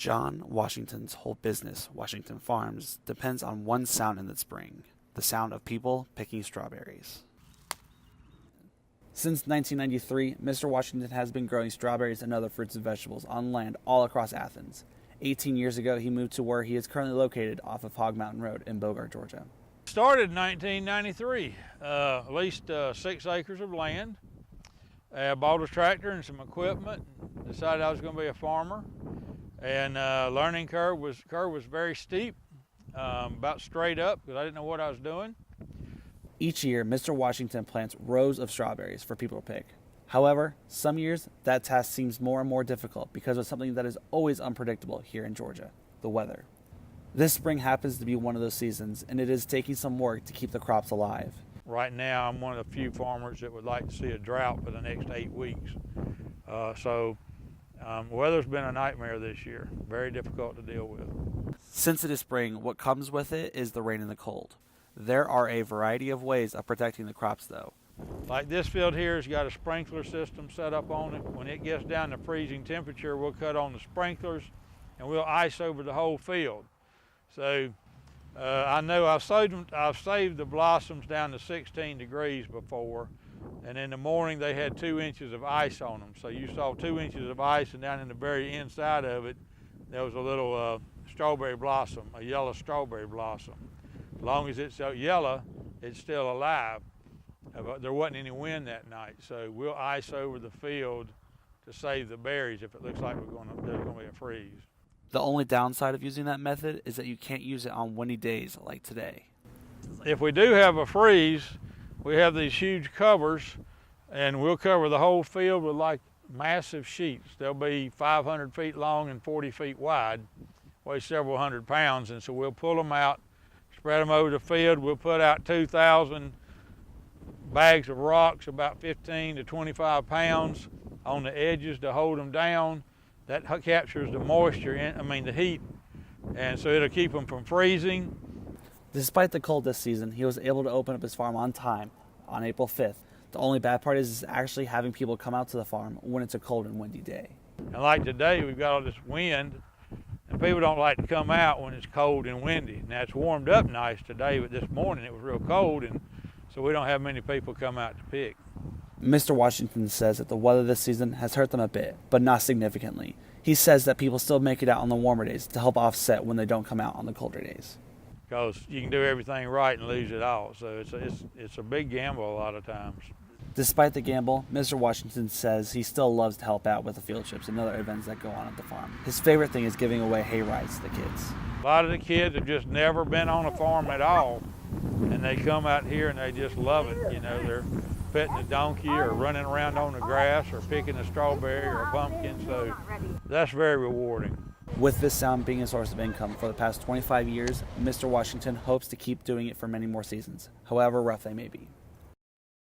John Washington's whole business, Washington Farms, depends on one sound in the spring, the sound of people picking strawberries. Since 1993, Mr. Washington has been growing strawberries and other fruits and vegetables on land all across Athens. 18 years ago, he moved to where he is currently located off of Hog Mountain Road in Bogart, Georgia. Started in 1993, leased 6 acres of land. I bought a tractor and some equipment, decided I was going to be a farmer. And learning curve was very steep, about straight up, because I didn't know what I was doing. Each year, Mr. Washington plants rows of strawberries for people to pick. However, some years that task seems more and more difficult because of something that is always unpredictable here in Georgia, the weather. This spring happens to be one of those seasons, and it is taking some work to keep the crops alive. Right now, I'm one of the few farmers that would like to see a drought for the next 8 weeks. Weather's been a nightmare this year, very difficult to deal with. Since it is spring, what comes with it is the rain and the cold. There are a variety of ways of protecting the crops, though. Like this field here has got a sprinkler system set up on it. When it gets down to freezing temperature, we'll cut on the sprinklers and we'll ice over the whole field. So I know I've saved the blossoms down to 16 degrees before, and in the morning they had 2 inches of ice on them. So you saw 2 inches of ice, and down in the very inside of it, there was a little strawberry blossom, a yellow strawberry blossom. As long as it's yellow, it's still alive. There wasn't any wind that night, so we'll ice over the field to save the berries if it looks like there's going to be a freeze. The only downside of using that method is that you can't use it on windy days like today. If we do have a freeze, we have these huge covers, and we'll cover the whole field with like massive sheets. They'll be 500 feet long and 40 feet wide, weigh several hundred pounds, and so we'll pull them out, spread them over the field. We'll put out 2,000 bags of rocks, about 15 to 25 pounds, on the edges to hold them down. That captures the moisture, the heat, and so it'll keep them from freezing. Despite the cold this season, he was able to open up his farm on time on April 5th. The only bad part is actually having people come out to the farm when it's a cold and windy day. And like today, we've got all this wind, and people don't like to come out when it's cold and windy. Now it's warmed up nice today, but this morning it was real cold, and so we don't have many people come out to pick. Mr. Washington says that the weather this season has hurt them a bit, but not significantly. He says that people still make it out on the warmer days to help offset when they don't come out on the colder days. Because you can do everything right and lose it all, so it's a big gamble a lot of times. Despite the gamble, Mr. Washington says he still loves to help out with the field trips and other events that go on at the farm. His favorite thing is giving away hay rides to the kids. A lot of the kids have just never been on a farm at all, and they come out here and they just love it. They're petting a donkey or running around on the grass or picking a strawberry or a pumpkin, so that's very rewarding. With this sound being a source of income for the past 25 years, Mr. Washington hopes to keep doing it for many more seasons, however rough they may be.